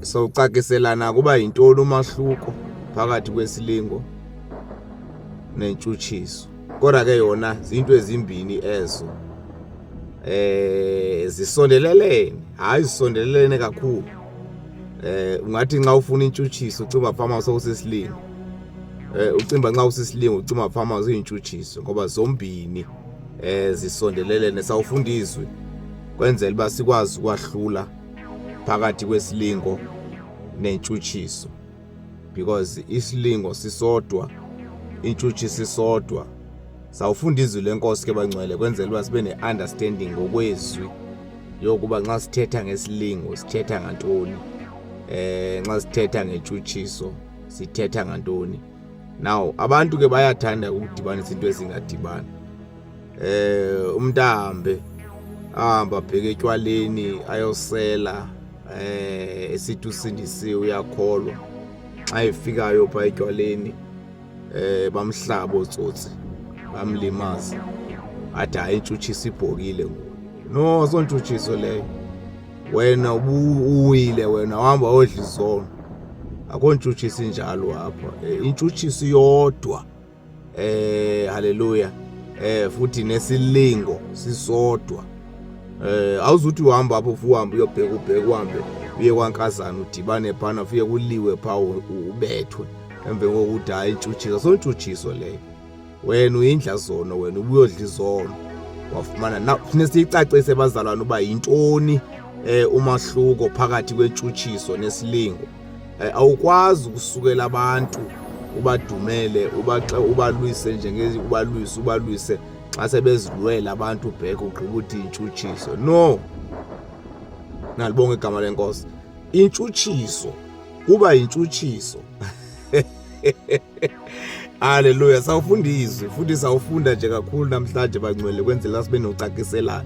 So ucakiselana kuba yintoni umahluko phakathi kwesilingo nentshutshiso. Kodwa ke yona zinto ezimbini ezo. Zisondelelene, hayi zisondelelene kakhulu. Ungathi nxa ufuna intshutshiso ucimba pharmacy usesilingo. Ucimba nxa usesilingo ucimba pharmacy uyintshutshiso ngoba zombini zisondelelene. Sawufunda izwi kwenzela uba sikwazi ukwahlula phakathi kwesilingo nentshutshiso, because isilingo sisodwa, intshutshiso isodwa. Sawufunda izwi lenkosi ke bangcwele kwenzela uba sibe ne-understanding ngokwezwi yokuba nxa sithetha ngesilingo sithetha ngantoni, nxa sithetha ngentshutshiso sithetha ngantoni. Now abantu ke bayathanda ukudibanisa into ezingadibani. Umuntu ahamba abheke etywaleni ayosela, esithi usindisiwe uyakholwa. Xa efikayo pha etywaleni bamhlaba otsotsi bamlimaza, athi hayi intshutshiso ibhokile ngoku. No, sontshutshiso leyo. Wena uwile, wena uhamba odla izono. Akho ntshutshiso injalo apha. Intshutshiso yodwa, haleluya. Futhi nesilingo sisodwa. Awuzuthi uhamba apho uhambe uyobheka uhambe uye kwankazana udibane phana ufike kuliwe pha ubethwe emve kokuthi hayi intshutshiso. Sontshutshiso leyo. Wena uyindla zono, wena ubuyodla izono. Wafumana na kufanele siyicacise bazalwane uba yintoni umahluko phakathi kwentshutshiso nesilingo. Awukwazi ukusukela abantu ubadumele ubalwise ubalwise xa sebezilwela abantu ubheke ugqiba uthi intshutshiso. No, nalibonga igama lenkosi. Intshutshiso kuba intshutshiso. Haleluya. Sawufunda izwi futhi sawufunda nje kakhulu namhlanje bangcwele kwenzela sibe nocakiselana,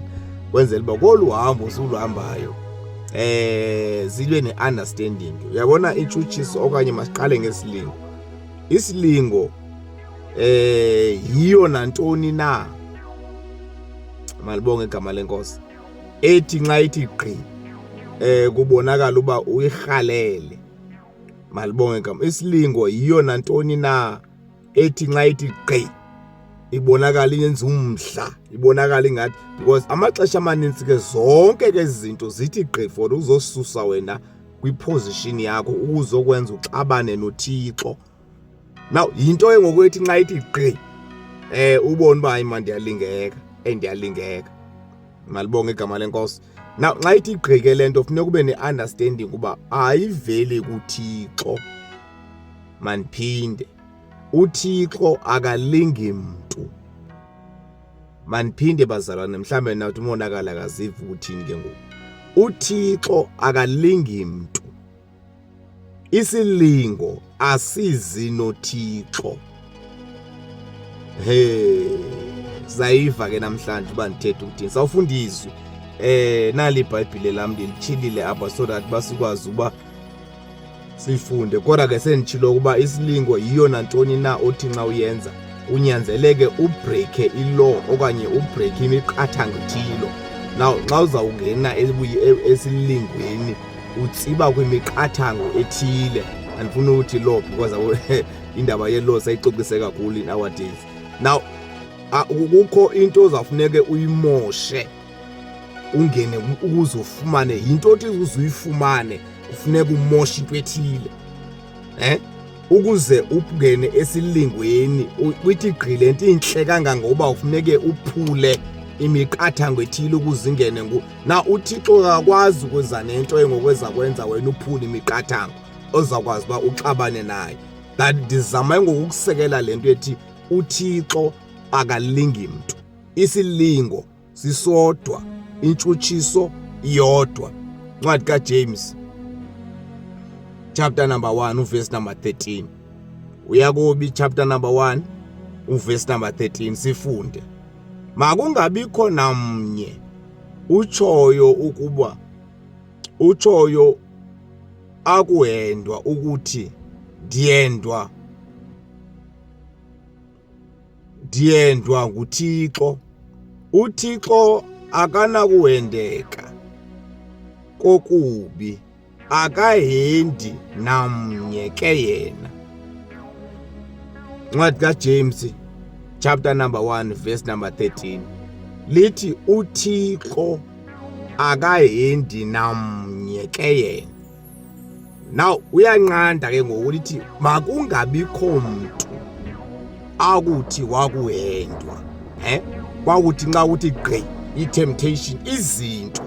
kwenzela uba kolu hambo usuluhambayo zibe ne-understanding. Uyabona intshutshiso okanye masiqale ngesilingo. Isilingo yiyo nantoni na, malibonge igama lenkosi, ethi nxa ithi gqi kubonakala uba uyirhalele. Malibonge igama. Isilingo yiyo nantoni na ethi nxa ithi gqi ibonakala yenza umhla, ibonakala ingathi, because amaxesha amaninzi ke zonke ke izinto zithi gqi for uzosusa wena kwiposition yakho uzokwenza uxabane noThixo. Now yinto engokwethi nxa ithi gqi ubone uba hayi man ndiyalingeka. Malibonge igama lenkosi. Now nxa ithi gqi ke lento kufuneka ube ne-understanding uba ayiveli kuThixo. Maniphinde uThixo akalingi mntu. Maniphinde bazalwane, mhlambe nathi umonakala akazivi uthini ke ngoku. uThixo akalingi mntu. Isilingo asizi noThixo. Zayiva ke namhlanje uba ndithetha ukuthini. Sawufunda izwi nali iBhayibhile lam ndilitshilile apha so that basikwazi uba sifunde. Kodwa ke senditshilo ukuba isilingo yiyo nantoni na othi nxa uyenza unyanzeleke ubreake ilaw okanye ubreake imiqathango ethile. Now nxa uzawungena esilingweni utsiba kwimiqathango ethile. Andifuna ukuthi law because indaba ye-law sayicocise kakhulu nowadays. Now kukho into ozafuneke uyimoshe ungene ukuze ufumane into othi uzuyifumane ufuneka umoshe into ethile. Ukuze ungene esilingweni uthi gqile into inhle kangangoba ufuneke uphule imiqathango ethile ukuze ingene na uThixo akakwazi ukwenza nento engokweza kwenza wena uphule imiqathango ozakwazi uba uxabane naye. That ndizama ngokusekela lento ethi uThixo akalingi mntu. Isilingo sisodwa, intshutshiso iyodwa. Ncwadi kaJames chapter number 1 verse number 13. Uyakubi chapter number 1 verse number 13 sifunde. Makungabikho namnye utshoyo akuhendwa ukuthi ndiyendwa nguThixo. uThixo akanakuhendeka kokubi akahendi namnye ke yena. Ncwadi kaJames chapter number 1 verse number 13 lithi uThixo akahendi namnye ke yena. Now uyanqanda ke ngokuthi makungabikho mntu akuthi wakuhendwa kwakuthi nxa uthi gqi i-temptation, izinto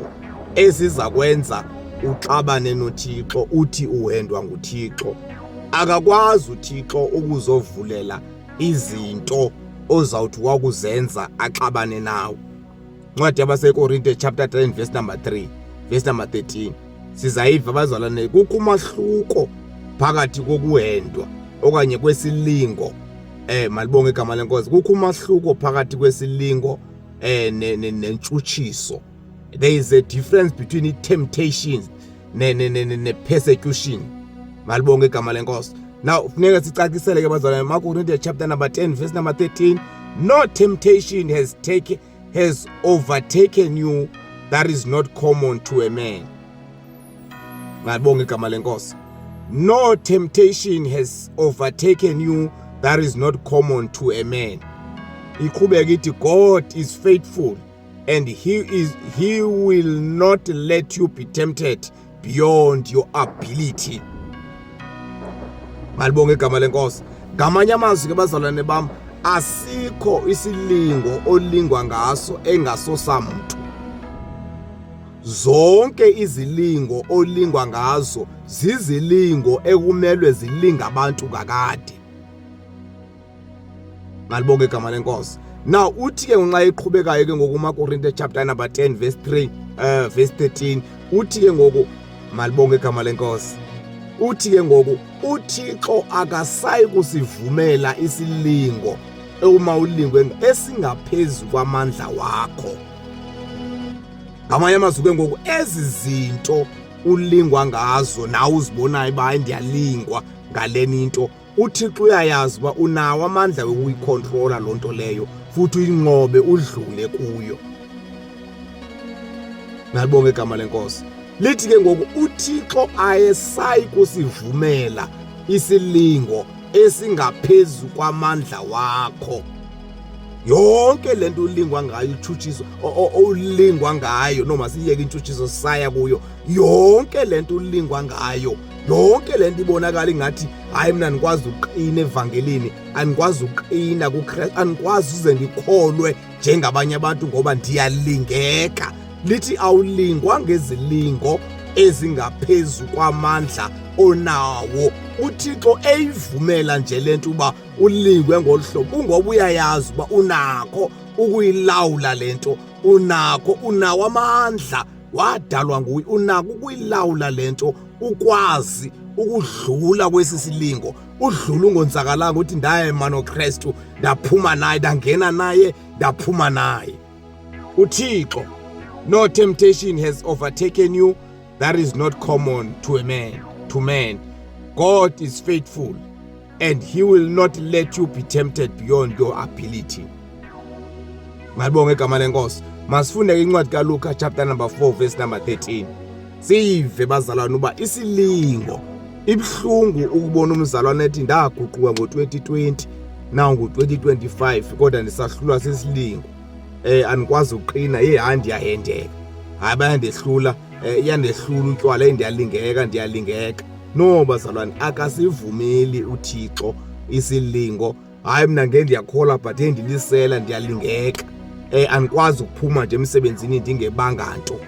eziza kwenza uxabane noThixo uthi uhendwa nguThixo. Akakwazi uThixo ukuzovulela izinto ozawuthi wakuzenza axabane nawe. Ncwadi yabaseKorinte chapter 10 verse number 3 verse number 13 sizayiva bazalwane, kukho umahluko phakathi kokuhendwa okanye kwesilingo malibonge igama lenkosi. Kukho umahluko phakathi kwesilingo nentshutshiso. There is a difference between temptations ne-persecution. Malibonge igama lenkosi. Now funeka sicacisele ke bazalwane, maKorinte chapter number 10 verse number 13, no temptation has overtaken you that is not common to a man. Malibonge igama lenkosi. No temptation has overtaken you that is not common to a man. Iqhubeka ithi God is faithful and he will not let you be tempted beyond your ability. Malibonge igama lenkosi. Ngamanye amazwi ke bazalwane bam, asikho isilingo olingwa ngaso engasosamuntu. Zonke izilingo olingwa ngazo zizilingo ekumelwe zilinga abantu kakade. Malibonge igama lenkosi. Now uthi ke nxa iqhubekayo ke ngoku maKorinte chapter number 10 verse 3 verse 13 uthi ke ngoku, malibonge igama lenkosi, uthi ke ngoku uThixo akasayi kusivumela isilingo uma ulingwe esingaphezulu kwamandla wakho. Ngamanye amazwi ke ngoku ezi zinto ulingwa ngazo nawe uzibonayo uba ndiyalingwa ngaleni into, uThixo uyayazi uba unawo amandla wokuyicontrola loo nto leyo futhi uyinqobe udlule kuyo. Malibonge igama lenkosi. Lithi ke ngoku uThixo ayesayi kusivumela isilingo esingaphezulu kwamandla wakho. Yonke lento ulingwa ngayo, utshutshiso ulingwa ngayo, noma siyeke intshutshiso saya kuyo, yonke lento ulingwa ngayo, yonke lento ibonakala ingathi hayi mina andikwazi uqina evangelini, andikwazi uqina kuKristu, andikwazi uze ndikholwe njengabanye abantu ngoba ndiyalingeka. Lithi awulingwa ngezilingo ezingaphezulu kwamandla onawo. uThixo eyivumela nje lento uba ulingwe ngolhlobo kungoba uyayazi uba unakho ukuyilawula lento, unawo amandla, wadalwa nguye, unako ukuyilawula lento, ukwazi ukudlula kwesisilingo, udlula ungonzakalanga uthi ndayema noKristu, ndaphuma naye, ndangena naye, ndaphuma naye. uThixo, no temptation has overtaken you that is not common to man. God is faithful and he will not let you be tempted beyond your ability. Malibonge igama lenkosi. Masifunde ke incwadi kaLuka chapter number 4 verse number 13. Sive bazalwane uba isilingo ibhlungu ukubona umzalwane ethi ndaguquka ngo-2020 now ngo-2025 kodwa ndisahlulwa sisilingo. Andikwazi uqina, handi yahendeka. Hayi bayandehlula, iyandehlula utywala, ndiyalingeka. No bazalwane, akasivumeli uThixo isilingo. Hayi mina ndiyakhola but ndilisela ndiyalingeka. Andikwazi ukuphuma nje emsebenzini ndingebanga nto.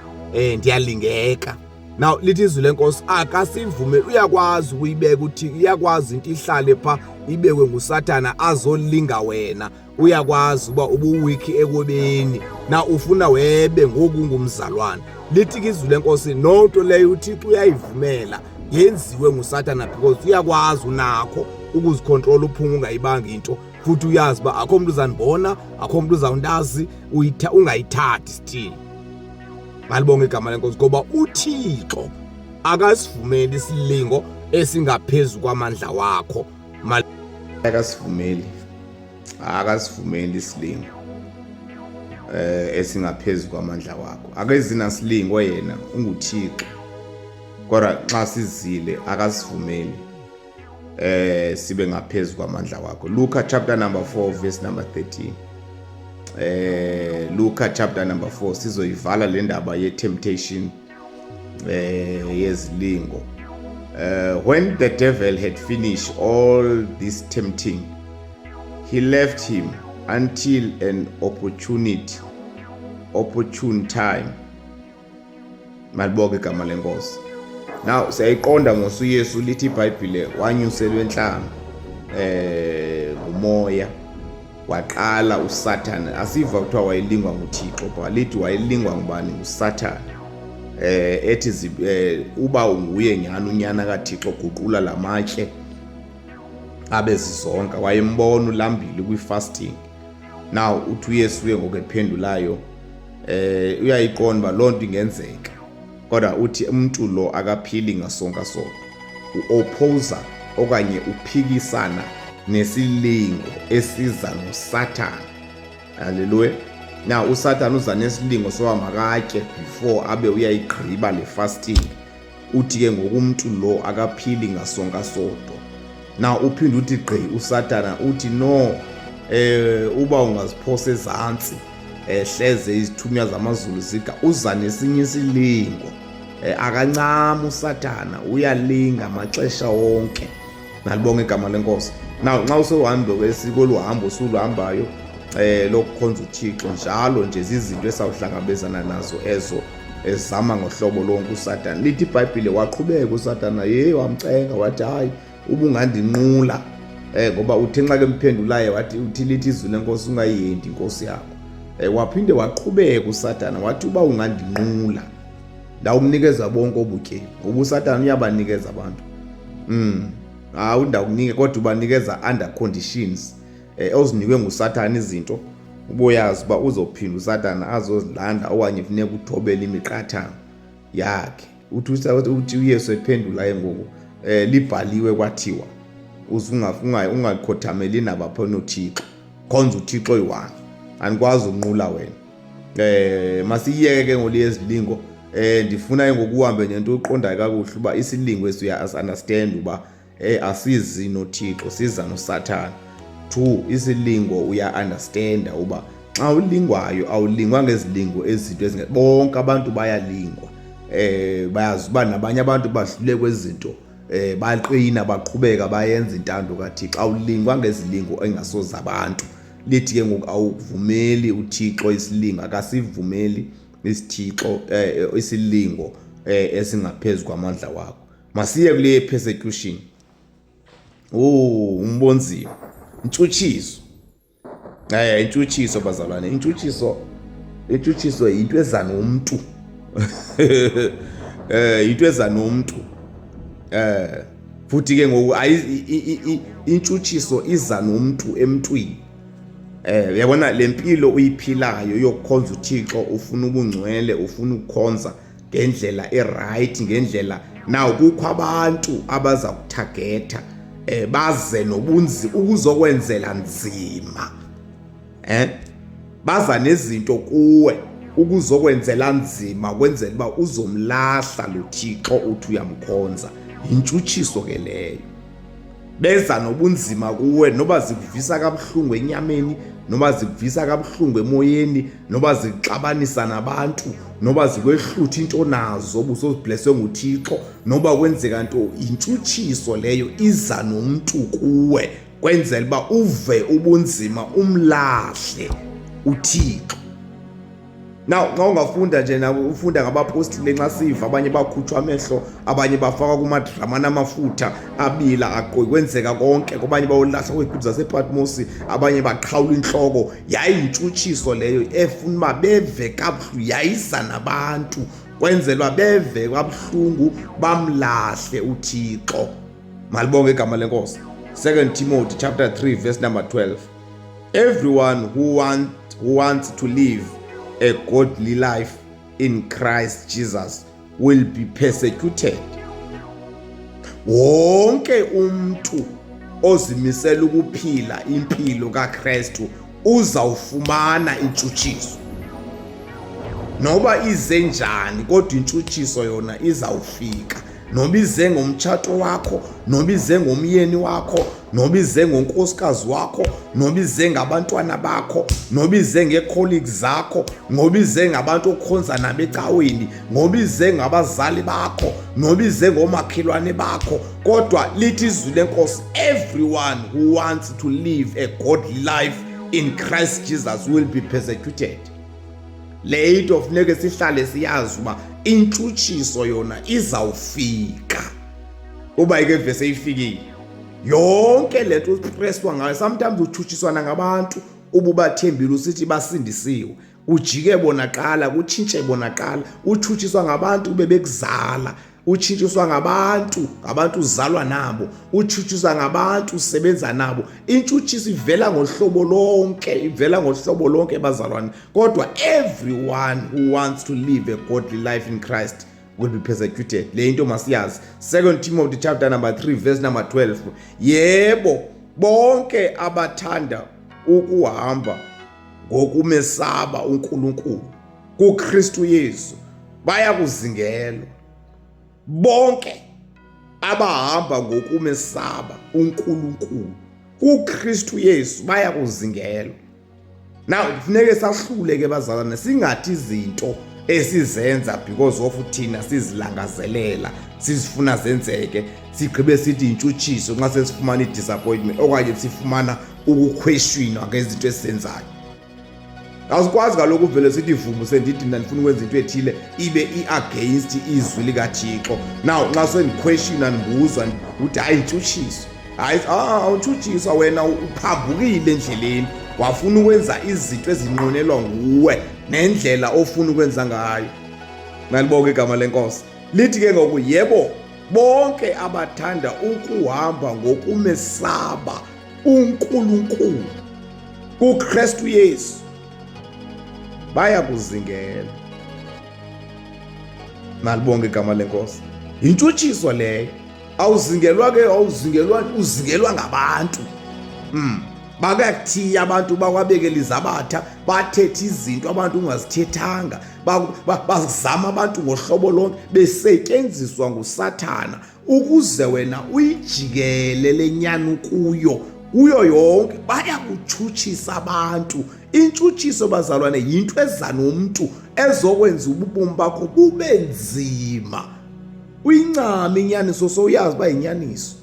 Ndiyalingeka. Now lithi izwi lenkosi akasivumeli, uyakwazi ukuyibeka uThixo, uyakwazi into ihlale pha ibekwe nguSathana azolinga wena. Uyakwazi uba ubuwiki ekubeni na ufuna webe ngoku ngumzalwane. Lithi izwi lenkosi nonto leyo uThixo uyayivumela yenziwe nguSathana because uyakwazi unakho ukuzicontrol uphuma ungayibanga into, futhi uyazi uba akho umuntu uzandibona, akho umuntu uzawundazi, ungayithathi still. Malibonge igama lenkosi ngoba uThixo akasivumeli isilingo esingaphezulu kwamandla wakho. Akasivumeli isilingo esingaphezulu kwamandla wakho. Akezina silingo yena unguThixo. kodwa xa sizile akasivumeli sibe ngaphezulu kwamandla wakho. Luka chapter number 4 verse number 13. Luka chapter number 4 sizoyivala le ndaba ye-temptation yezilingo. When the devil had finished all this tempting, he left him until an opportune time. Malibonke igama lenkosi. Now siyayiqonda ngosuYesu lithi iBhayibhile wanyuselwa enhlanga ngumoya waqala uSathane. Asiva kuthiwa wayelingwa nguThixo, but lithi wayelingwa ngubani? nguSathane. Ethi uba unguye nyana unyana kaThixo guqula lamatshe abezizonka. Wayembona ulambile kwi-fasting. Now uthi uYesu ngoku ephendulayo uyayiqonda ba lonto ingenzeka, kodwa uthi umuntu lo akaphili ngasonka sodwa. U-opposer okanye uphikisana nesilingo esiza noSathane. Haleluya. Now uSathane uza nesilingo soba makatye before abe uyayigqiba le fasting. Uthi ke ngoku umuntu lo akaphili ngasonka sodwa. Now uphinde uthi gqi uSathane uthi no, uba ungaziphosa ezantsi hleze izithunywa zamazulu zika uza nesinye isilingo. Akancama uSathane, uyalinga maxesha wonke. Nalibonke igama lenkosi. Now nxa usohambe kwesiko luhambo usuluhambayo lokukhonza uThixo, njalo nje izinto esawuhlangabezana nazo ezo ezama ngohlobo lonke uSathane. Lithi iBhayibhile waqhubeka uSathane wamcenga wathi hayi ubungandinqula, ngoba uthe nxa ke mphendulaye wathi uthi lithi izwi lenkosi ungayiyendi inkosi yakho. Waphinde waqhubeka uSathane wathi uba ungandinqula ndawumnikeza bonke obutyebi, ngoba uSathane uyabanikeza abantu. Hawu ndawukunike kodwa ubanikeza under conditions. Ozinikwe nguSathane izinto uboyazi uba uzophinda uSathane azozilanda okanye kufuneka uthobele imiqathango yakhe. Uthi uYesu ephendula ngoku libhaliwe kwathiwa ungakhothameli nabapha noThixo, khonza uThixo oyi-one, anikwazi ukunqula wena. Masiyeke ke ngoli yezilingo. Ndifuna ngoku uhambe nento uqondayo kakuhle uba isilingo uya-understand uba asizi noThixo, siza noSathane. 2, isilingo uya-understand uba xa ulingwayo awulingwa ngezilingo ezinto bonke abantu bayalingwa. Bayazi uba nabanye abantu badlule kwezinto baqina baqhubeka bayenza intando kaThixo. Awulingwa ngezilingo engasoza abantu. Lithi ke ngoku awuvumeli uThixo isilingo, akasivumeli isithixo isilingo esingaphezulu kwamandla wakho. Masiye kule persecution. Umbonzima. Intshutshiso. Intshutshiso bazalwane. Intshutshiso yinto eza nomuntu. Yinto eza nomuntu. Futhi ke ngoku intshutshiso iza nomuntu emntwini. Uyabona lempilo uyiphilayo yokukhonza uThixo, ufuna ubungcwele, ufuna ukukhonza ngendlela eright, ngendlela nawo kukho abantu abaza kutargeta baze nobunzima ukuzokwenzela nzima. Baza nezinto kuwe ukuzokwenzela nzima kwenzela uba uzomlahla lo Thixo uthi uyamkhonza. Intshutshiso ke leyo. Beza nobunzima kuwe, noba zikuvisa kabuhlungu enyameni, noba zikuvisa kabuhlungu emoyeni, noba zixabanisa nabantu, noba zikwehlutha into nazo ubusozibleswe nguThixo, noba kwenzeka nto. Intshutshiso leyo iza nomuntu kuwe kwenzela uba uve ubunzima, umlahle uThixo. Now xa ungafunda nje ufunda ngabapostile nxa siva abanye bakhutshwa amehlo, abanye bafaka kumadrama namafutha abila kwenzeka konke, abanye bayolahla kwiigudzu zasePatmos, abanye baqhawula inhloko. Yayintshutshiso leyo efuna uba beve kabuhlungu, yayisa nabantu kwenzela beve kabuhlungu bamlahle uThixo. Malibonke igama lenkosi. 2 Timothy chapter 3 verse number 12. Everyone who wants to live a godly life in Christ Jesus will be persecuted. Wonke umuntu ozimisela ukuphila impilo kaKristu uzawufumana intshutshiso. Noba ize njani kodwa intshutshiso yona izawufika. noma ize ngomtshato wakho, noma ize ngomyeni wakho, noma ize ngonkosikazi wakho, noma ize ngabantwana bakho, noma ize ngecolleagues zakho, ngoba ize ngabantu okhonza nabo ecaweni, ngoba ize ngabazali bakho, noma ize ngomakhelwane bakho. Kodwa lithi izwi lenkosi, everyone who wants to live a godly life in Christ Jesus will be persecuted. Le into funeke sihlale siyazi uba intshutshiso yona izawufika. Uba ike vese ifikile yonke lento upreswa ngayo. Sometimes uthutshiswana ngabantu ububathembile usithi basindisiwe, ujike bonakala, kutshintshe bonakala. Uthutshiswa ngabantu bebekuzala, uthutshiswa ngabantu uzalwa nabo, uthutshiswa ngabantu usebenza nabo. Intshutshiso ivela ngohlobo lonke, bazalwane. Kodwa everyone who wants to live a godly life in Christ will be persecuted. Le into masiyazi. 2 Timothy chapter number 3 verse number 12. Yebo, bonke abathanda ukuhamba ngokumesaba uNkulunkulu kuKristu Yesu baya kuzingelwa. Bonke abahamba ngokumesaba uNkulunkulu kuKristu Yesu baya kuzingelwa. Now kufuneke sahlule ke bazalwane, singathi izinto esizenza because of thina sizilangazelela, sizifuna zenzeke, sigqibe sithi intshutshiso nxa sesifumana idisappointment okanye sifumana ukuquestionwa ngezinto esizenzayo. Asikwazi kaloku vele sithi ivumo sendithi mina ndifuna ukwenza into ethile ibe i-against izwi likaThixo. Now nxa sendiquestiona ndibuzwa uthi hayi intshutshiso, hayi awuntshutshiswa, wena uphambukile endleleni, wafuna ukwenza izinto ezinqonelwa nguwe nendlela ofuna ukwenza ngayo. Ngalibonke igama lenkosi. Lithi ke ngoku, yebo, bonke abathanda ukuhamba ngokumesaba uNkulunkulu kuKristu Yesu baya kuzingelwa. Nalibonke igama lenkosi. Intshutshiso leyo. Uzingelwa ngabantu. Bakakuthiya abantu, bakwabekela izabatha, bathethe izinto abantu ungazithethanga, bazama abantu ngohlobo lonke, besetyenziswa nguSathana ukuze wena uyijikele lenyani kuyo yonke. Baya kutshutshisa abantu. Intshutshiso bazalwane yinto eza nomuntu ezokwenza ububomi bakho bube nzima. Uyincame inyaniso sowuyazi uba yinyaniso.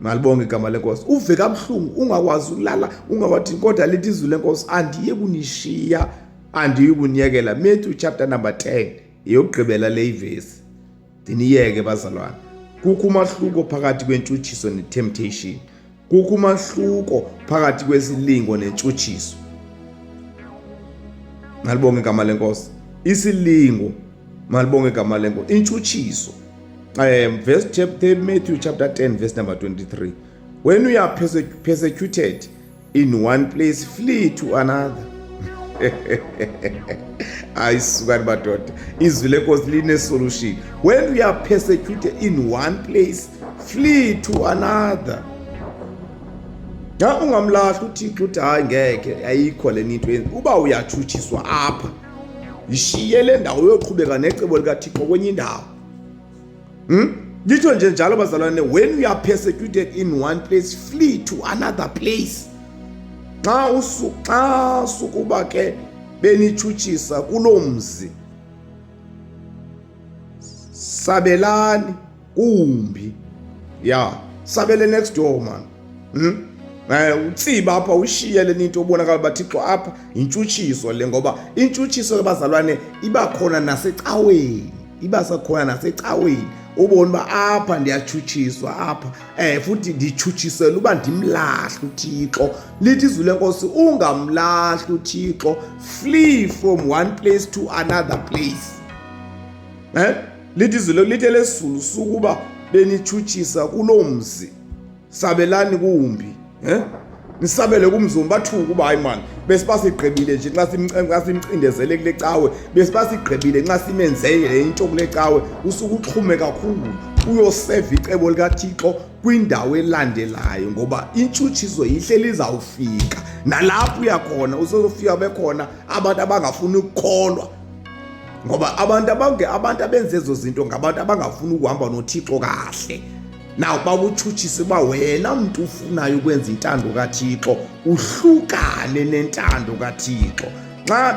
Malibonke igama lenkosi. Uve kabuhlungu ungakwazi ukulala, ungawathi kodwa lithi izwi lenkosi, andiye kunishiya, andiye kunyekela. Matthew chapter number 10 yokugqibela le ivesi. Diniyeke bazalwane. Kukho umahluko phakathi kwentshutshiso netemptation. Kukho umahluko phakathi kwesilingo nentshutshiso. Malibonke igama lenkosi. Isilingo, malibonke igama lenkosi. Intshutshiso, verse chapter Matthew chapter 10 verse number 23. When we are persecuted in one place, flee to another. Ayisukani badoda. Izwi lenkosi line solution. When we are persecuted in one place, flee to another. Na ungamlahla uThixo uthi hayi ngeke, ayikho le into yenza. Uba uyathutshiswa apha, ishiye le ndawo uyoqhubeka necebo likaThixo kwenye indawo. Litho nje njalo bazalwane, when we are persecuted in one place, flee to another place. Xa sukuba ke benitshutshisa kuloo mzi, sabelani kumbi. Sabele next door man. Utsiba apha ushiye le into ubonakala baThixo apha intshutshiso le, ngoba intshutshiso bazalwane iba khona nasecaweni, iba sakhona nasecaweni. Ubona uba apha ndiyatshutshiswa apha, futhi nditshutshisela uba ndimlahle uThixo. Lithi izwi lenkosi, ungamlahli uThixo, flee from one place to another place. Lithi izwi lithi lesizulu sukuba benitshutshisa kuloo mzi, sabelani kumbi. Nisabele kumzumba bathuka uba hayi man, besibasigqibile nje nxa simcindezele kule cawe, besibasigqibile nxa simenzele into kule cawe. Usuke uxhume kakhulu uyoseva icebo likaThixo kwindawo elandelayo, ngoba intshutshiso yihle lizawufika. Nalapho uyakhona usozofika bekhona abantu abangafuni ukukholwa. ngoba abantu abenze ezo zinto ngabantu abangafuni ukuhamba noThixo kahle. Naw bakutshutshise uba wena mntu ufunayo ukwenza intando kaThixo uhlukane nentando kaThixo. Xa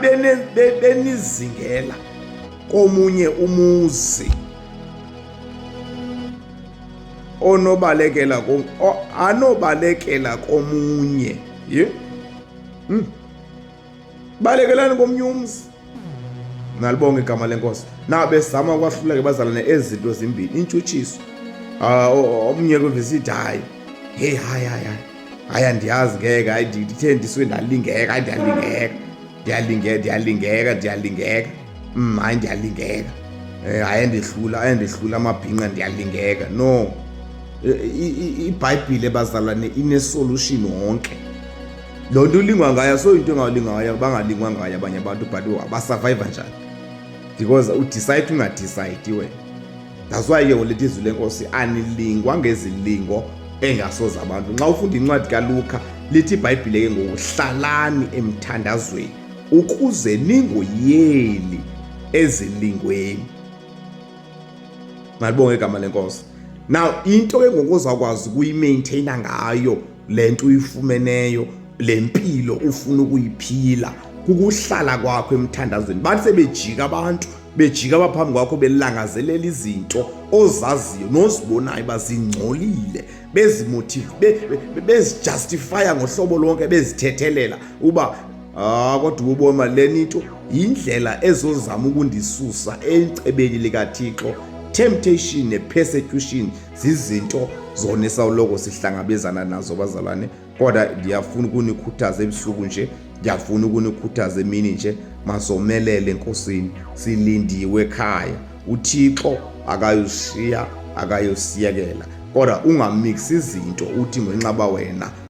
benizingela komunye umuzi anobalekela komunye, balekelani komnye umzi. Nalibonga igama lenkosi. Na bezama ukwahluleka bazalane ezinto zimbini, intshutshiso. Omnye kwevisithi hayi, hey hayi andiyazi ngeke, hayi ndithe ndisuke ndalingeka, hayi ndiyalingeka, hayi ndiyalingeka, hayi ndihlula amabhinqa, ndiyalingeka. No, iBhayibhile bazalwane inesolution wonke. Loo nto ulingwa ngayo so into engalingwa ngayo bangalingwa ngayo abanye abantu, but abasurvive njani because udecide ungadecide wena. That's why ke ulithi izwi lenkosi anilingwa ngezilingo engasoza abantu. Nxa ufunda incwadi kaLuka lithi iBhayibhile ke ngokuhlalani emthandazweni ukuze ningoyeli ezilingweni. Malibonge igama lenkosi. Now into ke ngokuzakwazi ukuyimaintaina ngayo lento uyifumeneyo, lempilo ufuna ukuyiphila, kukuhlala kwakho emthandazweni. Bathi sebejika abantu, bejika abaphambi kwakho belangazelela izinto ozaziyo nozibonayo bazingcolile, bezimotive, bezijustifya ngohlobo lonke, bezithethelela uba kodwa ubona leni into indlela ezozama ukundisusa ecebeni likaThixo. Temptation nepersecution zizinto zona esawuloko sihlangabezana nazo bazalwane. Kodwa ndiyafuna ukunikhuthaza ebusuku nje, ndiyafuna ukunikhuthaza emini nje, masomelele enkosini, silindiwe ekhaya. uThixo akayoshiya akayosiyekela, kodwa ungamix izinto uthi ngenxaba wena